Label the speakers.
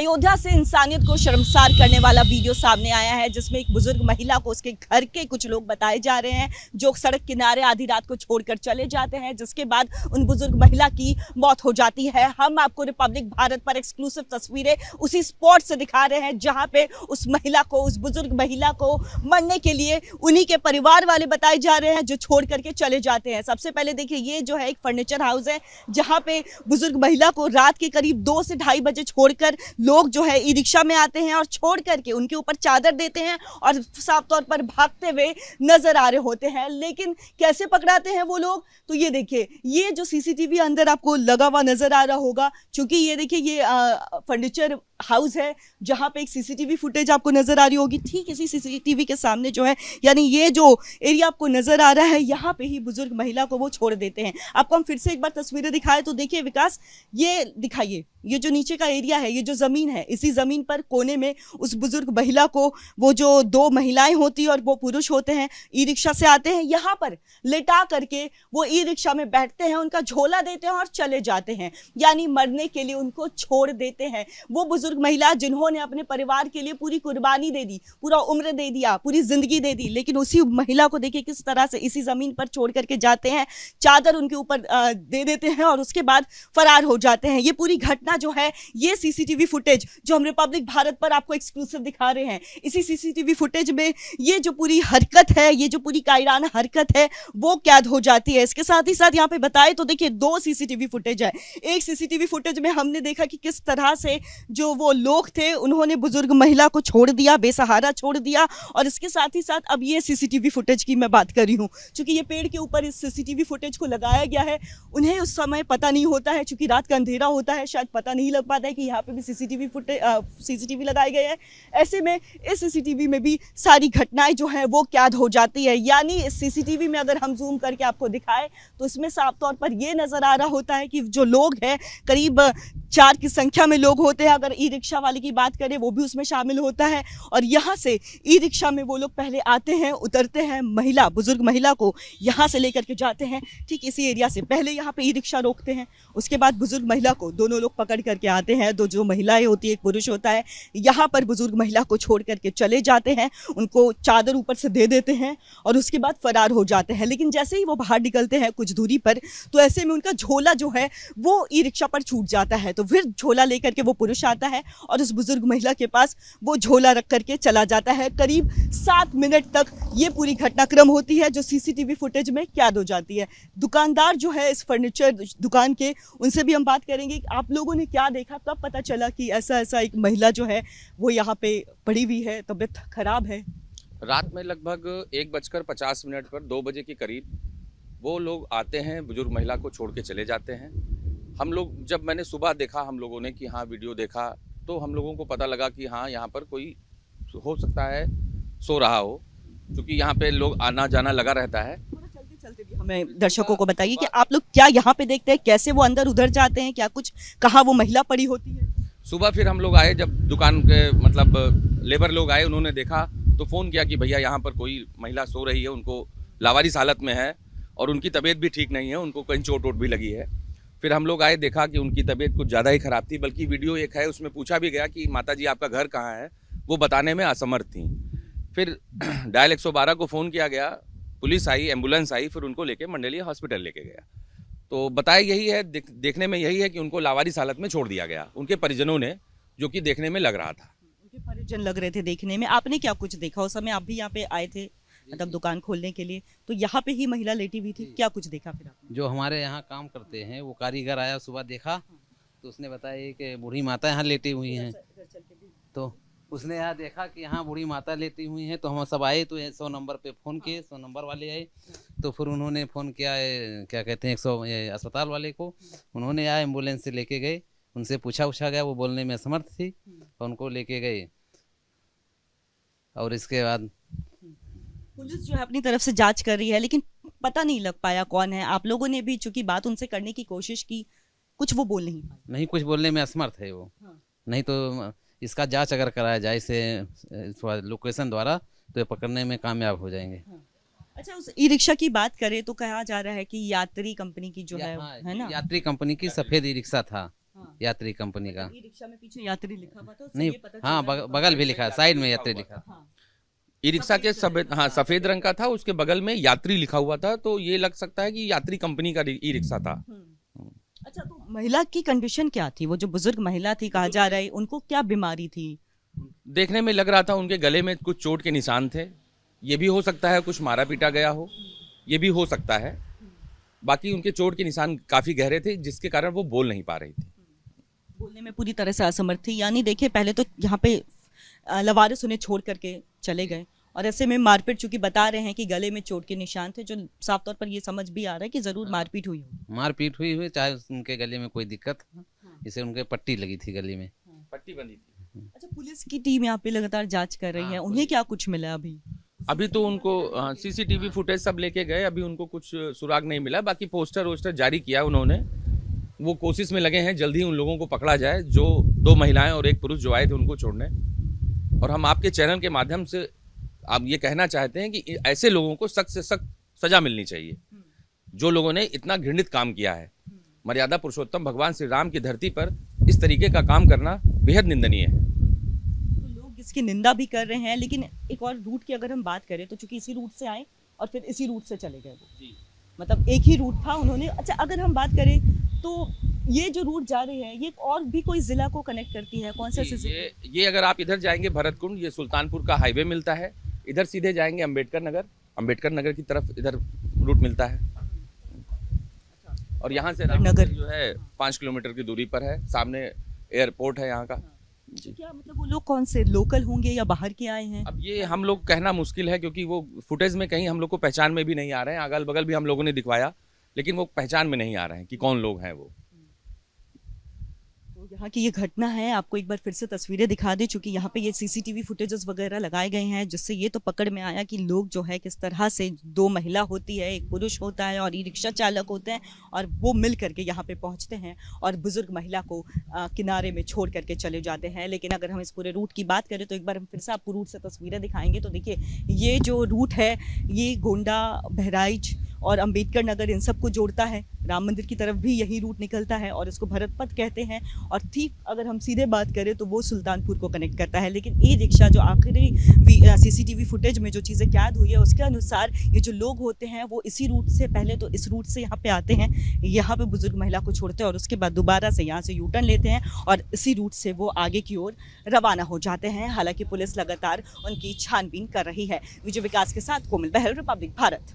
Speaker 1: अयोध्या से इंसानियत को शर्मसार करने वाला वीडियो सामने आया है, जिसमें एक बुजुर्ग महिला को उसके घर के कुछ लोग बताए जा रहे हैं जो सड़क किनारे आधी रात को छोड़कर चले जाते हैं, जिसके बाद उन बुजुर्ग महिला की मौत हो जाती है। हम आपको रिपब्लिक भारत पर एक्सक्लूसिव तस्वीरें उसी स्पॉट से दिखा रहे हैं जहां पे उस महिला को, उस बुजुर्ग महिला को मरने के लिए उन्हीं के परिवार वाले बताए जा रहे हैं जो छोड़ करके चले जाते हैं। सबसे पहले देखिए, ये जो है एक फर्नीचर हाउस है जहां पे बुजुर्ग महिला को रात के करीब 2 से ढाई बजे छोड़कर लोग जो है ई रिक्शा में आते हैं और छोड़ करके उनके ऊपर चादर देते हैं और साफ तौर पर भागते हुए नजर आ रहे होते हैं। लेकिन कैसे पकड़ाते हैं वो लोग, तो ये देखिए, ये जो सीसीटीवी अंदर आपको लगा हुआ नजर आ रहा होगा, क्योंकि ये देखिए ये फर्नीचर हाउस है जहां पे एक सीसीटीवी फुटेज आपको नजर आ रही होगी। ठीक इसी सीसीटीवी के सामने जो है, यानी ये जो एरिया आपको नजर आ रहा है, यहाँ पे ही बुजुर्ग महिला को वो छोड़ देते हैं। आपको हम फिर से एक बार तस्वीरें दिखाएं तो देखिए विकास, ये दिखाइए, ये जो नीचे का एरिया है, ये जो जमीन है, इसी जमीन पर कोने में उस बुजुर्ग महिला को वो जो 2 महिलाएं होती है और वो पुरुष होते हैं, ई रिक्शा से आते हैं, यहाँ पर लेटा करके वो ई रिक्शा में बैठते हैं, उनका झोला देते हैं और चले जाते हैं, यानी मरने के लिए उनको छोड़ देते हैं। वो बुजुर्ग महिला जिन्होंने अपने परिवार के लिए पूरी कुर्बानी दे दी, पूरा उम्र दे दिया, पूरी जिंदगी दे दी, लेकिन उसी महिला को देखिए किस तरह से इसी जमीन पर छोड़ करके जाते हैं, चादर उनके ऊपर दे देते हैं और उसके बाद फरार हो जाते हैं। ये पूरी घटना जो है, ये सीसीटीवी फुटेज जो हम रिपब्लिक भारत पर आपको एक्सक्लूसिव दिखा रहे हैं, इसी सीसीटीवी फुटेज में ये जो पूरी हरकत है, ये जो पूरी कायराना हरकत है, वो कैद हो जाती है। इसके साथ ही साथ यहाँ पे बताए तो देखिए 2 सीसीटीवी फुटेज है। एक सीसीटीवी फुटेज में हमने देखा कि किस तरह से जो वो लोग थे उन्होंने बुजुर्ग महिला को छोड़ दिया, बेसहारा छोड़ दिया, और इसके साथ ही साथ अब ये सीसीटीवी फुटेज की मैं बात कर रही हूँ, क्योंकि ये पेड़ के ऊपर इस सीसीटीवी फुटेज को लगाया गया है। उन्हें उस समय पता नहीं होता है, क्योंकि रात का अंधेरा होता है, शायद पता नहीं लग पाता है कि यहाँ पे भी सीसीटीवी लगाए गए हैं। ऐसे में इस सीसीटीवी में भी सारी घटनाएं जो है वो कैद हो जाती है। यानी इस सीसीटीवी में अगर हम जूम करके आपको दिखाएं तो इसमें साफ तौर पर ये नजर आ रहा होता है कि जो लोग हैं, करीब 4 की संख्या में लोग होते हैं। अगर ई रिक्शा वाले की बात करें, वो भी उसमें शामिल होता है, और यहाँ से ई रिक्शा में वो लोग पहले आते हैं, उतरते हैं, महिला, बुजुर्ग महिला को यहाँ से लेकर के जाते हैं, ठीक इसी एरिया से पहले यहाँ पे ई रिक्शा रोकते हैं, उसके बाद बुजुर्ग महिला को दोनों लोग पकड़ करके आते हैं, 2 जो महिलाएं होती है, एक पुरुष होता है, यहाँ पर बुजुर्ग महिला को छोड़ करके चले जाते हैं, उनको चादर ऊपर से दे देते हैं और उसके बाद फरार हो जाते हैं। लेकिन जैसे ही वो बाहर निकलते हैं कुछ दूरी पर, तो ऐसे में उनका झोला जो है वो ई रिक्शा पर छूट जाता है। तो फिर झोला लेकर के वो पुरुष आता है और उस बुजुर्ग महिला के पास वो झोला रख करके चला जाता है। करीब 7 मिनट तक ये पूरी घटनाक्रम होती है जो सीसीटीवी फुटेज में कैद हो जाती है। दुकानदार जो है इस फर्नीचर दुकान के, उनसे भी हम बात करेंगे कि आप लोगों ने क्या देखा, कब पता चला कि ऐसा एक महिला जो है वो यहाँ पे पड़ी हुई है, तबीयत खराब है।
Speaker 2: रात में लगभग 1:50 पर 2 बजे के करीब वो लोग आते हैं, बुजुर्ग महिला को छोड़ के चले जाते हैं। हम लोग, जब मैंने सुबह देखा, हम लोगों ने कि हाँ वीडियो देखा, तो हम लोगों को पता लगा कि हाँ यहाँ पर कोई हो सकता है सो रहा हो, क्योंकि यहाँ पे लोग आना जाना लगा रहता है।
Speaker 1: चलते चलते भी हमें दर्शकों को बताइए कि आप लोग क्या यहाँ पे देखते हैं, कैसे वो अंदर उधर जाते हैं, क्या कुछ कहाँ वो महिला पड़ी होती है?
Speaker 2: सुबह फिर हम लोग आए, जब दुकान के मतलब लेबर लोग आए, उन्होंने देखा तो फ़ोन किया कि भैया यहाँ पर कोई महिला सो रही है, उनको लावारिस हालत में है और उनकी तबीयत भी ठीक नहीं है, उनको कहीं चोट वोट भी लगी है। फिर हम लोग आए, देखा कि उनकी तबीयत कुछ ज़्यादा ही ख़राब थी, बल्कि वीडियो एक है उसमें पूछा भी गया कि माता जी आपका घर कहाँ है, वो बताने में असमर्थ थी। फिर डायल 112 को फ़ोन किया गया, पुलिस आई, एम्बुलेंस आई, फिर उनको लेके मंडलीय हॉस्पिटल लेके गया। तो बताया यही है, देखने में यही है कि उनको लावारिस हालत में छोड़ दिया गया उनके परिजनों ने, जो कि देखने में लग रहा था।
Speaker 1: उनके परिजन लग रहे थे देखने में। आपने क्या कुछ देखा उस समय? आप भी यहाँ पे आए थे मतलब दुकान खोलने के लिए, तो यहाँ पे ही महिला लेटी हुई थी, क्या कुछ देखा फिर आपने?
Speaker 3: जो हमारे यहाँ काम करते हैं वो कारीगर आया, सुबह देखा तो उसने बताया कि बूढ़ी माता यहाँ लेटी हुई हैं। तो उसने यहाँ देखा कि यहाँ बूढ़ी माता लेटी हुई हैं, तो हम सब आए, तो 100 नंबर पे फ़ोन किए, 100 नंबर वाले आए, तो फिर उन्होंने फ़ोन किया, क्या कहते हैं, 100 अस्पताल वाले को, उन्होंने आया, एम्बुलेंस से लेके गए, उनसे पूछा गया, वो बोलने में असमर्थ थी, और उनको लेके गए। और इसके बाद
Speaker 1: पुलिस जो है अपनी तरफ से जांच कर रही है, लेकिन पता नहीं लग पाया कौन है। आप लोगों ने भी चूंकि बात उनसे करने की कोशिश की, कुछ वो बोल नहीं पाए।
Speaker 3: नहीं, कुछ बोलने में असमर्थ है वो। नहीं तो इसका जांच अगर कराया जाए इसे लोकेशन द्वारा, तो ये पकड़ने में कामयाब हो जाएंगे।
Speaker 1: अच्छा, उस ई रिक्शा की बात करें तो कहा जा रहा है कि यात्री कंपनी की जो है ना,
Speaker 3: यात्री कंपनी की सफेद ई रिक्शा था,
Speaker 1: हाँ।
Speaker 3: यात्री कंपनी का।
Speaker 1: ई रिक्शा में पीछे यात्री लिखा हुआ था, उससे
Speaker 3: नहीं,
Speaker 1: ये पता चल
Speaker 3: हाँ,
Speaker 1: रहा है।
Speaker 3: बगल भी लिखा है, साइड में यात्री लिखा।
Speaker 1: हाँ।
Speaker 2: ई रिक्शा के सफेद रंग का था, उसके बगल में यात्री लिखा हुआ था, तो ये लग सकता है कि यात्री कंपनी का ई रिक्शा था।
Speaker 1: अच्छा, तो महिला की कंडीशन क्या थी? वो जो बुजुर्ग महिला थी कहा जा रहा है, उनको क्या बीमारी थी?
Speaker 2: देखने में लग रहा था उनके गले में कुछ चोट के निशान थे। ये भी हो सकता है कुछ मारा पीटा गया हो, ये भी हो सकता है। बाकी उनके चोट के निशान काफी गहरे थे, जिसके कारण वो बोल नहीं पा रही थी।
Speaker 1: बोलने में पूरी तरह से असमर्थ थी। यानी देखिए, पहले तो यहाँ पे लवारिस उन्हें छोड़ करके चले गए, और ऐसे में मारपीट, चूंकि बता रहे हैं कि गले में चोट के निशान थे, जो साफ तौर पर ये समझ भी आ रहा है कि जरूर मारपीट हुई होगी।
Speaker 3: मारपीट हुई, चाहे उनके गले में कोई दिक्कत, इसे उनके पट्टी लगी थी गले में।
Speaker 2: पट्टी बंधी थी।
Speaker 1: अच्छा, पुलिस की टीम यहाँ पे लगातार जांच कर रही है, उन्हें क्या कुछ मिला अभी?
Speaker 2: अभी तो उनको सीसीटीवी फुटेज सब लेके गए, अभी उनको कुछ सुराग नहीं मिला। बाकी पोस्टर वोस्टर जारी किया उन्होंने, वो कोशिश में लगे हैं जल्दी उन लोगों को पकड़ा जाए, जो 2 महिलाएं और 1 पुरुष जो आए थे उनको छोड़ने। और हम आपके चैनल के माध्यम से आप ये कहना चाहते हैं कि ऐसे लोगों को सख्त से सख्त सजा मिलनी चाहिए, जो लोगों ने इतना घृणित काम किया है। मर्यादा पुरुषोत्तम भगवान श्री राम की धरती पर इस तरीके का काम करना बेहद निंदनीय है।
Speaker 1: तो लोग इसकी निंदा भी कर रहे हैं, लेकिन एक और रूट की अगर हम बात करें तो चूंकि इसी रूट से आए और फिर इसी रूट से चले गए वो, मतलब एक ही रूट था उन्होंने। अच्छा, अगर हम बात करें तो ये जो रूट जा रही है, ये और भी कोई जिला को कनेक्ट करती है? कौन सा
Speaker 2: ये अगर आप इधर जाएंगे भरतकुंड, ये सुल्तानपुर का हाईवे मिलता है। इधर सीधे जाएंगे अंबेडकर नगर की तरफ इधर रूट मिलता है। और यहाँ से रामनगर जो है 5 किलोमीटर की दूरी पर है, सामने एयरपोर्ट है यहाँ का।
Speaker 1: जी। क्या मतलब वो लोग कौन से लोकल होंगे या बाहर के आए हैं?
Speaker 2: अब ये हम लोग कहना मुश्किल है, क्योंकि वो फुटेज में कहीं हम लोग को पहचान में भी नहीं आ रहे हैं। अगल बगल भी हम लोगों ने दिखवाया, लेकिन वो पहचान में नहीं आ रहे हैं कि कौन लोग हैं वो।
Speaker 1: तो यहाँ की ये घटना है, आपको एक बार फिर से तस्वीरें दिखा दें, चूंकि यहाँ पे ये सीसीटीवी फुटेजेस वगैरह लगाए गए हैं, जिससे ये तो पकड़ में आया कि लोग जो है किस तरह से 2 महिला होती है, 1 पुरुष होता है और ई रिक्शा चालक होते हैं, और वो मिल करके यहाँ पे पहुँचते हैं और बुजुर्ग महिला को किनारे में छोड़ करके चले जाते हैं। लेकिन अगर हम इस पूरे रूट की बात करें तो एक बार हम फिर से आपको रूट से तस्वीरें दिखाएंगे। तो देखिए, ये जो रूट है ये गोंडा, बहराइच और अंबेडकर नगर इन सबको जोड़ता है। राम मंदिर की तरफ भी यही रूट निकलता है और इसको भरत पथ कहते हैं। और ठीक अगर हम सीधे बात करें तो वो सुल्तानपुर को कनेक्ट करता है। लेकिन ई रिक्शा जो आखिरी सीसीटीवी फुटेज में जो चीज़ें कैद हुई है उसके अनुसार ये जो लोग होते हैं वो इसी रूट से, पहले तो इस रूट से यहाँ पे आते हैं, यहाँ पे बुजुर्ग महिला को छोड़ते हैं और उसके बाद दोबारा से यहाँ से यूटर्न लेते हैं और इसी रूट से वो आगे की ओर रवाना हो जाते हैं। हालांकि पुलिस लगातार उनकी छानबीन कर रही है। विजय विकास के साथ कोमल बहल, रिपब्लिक भारत।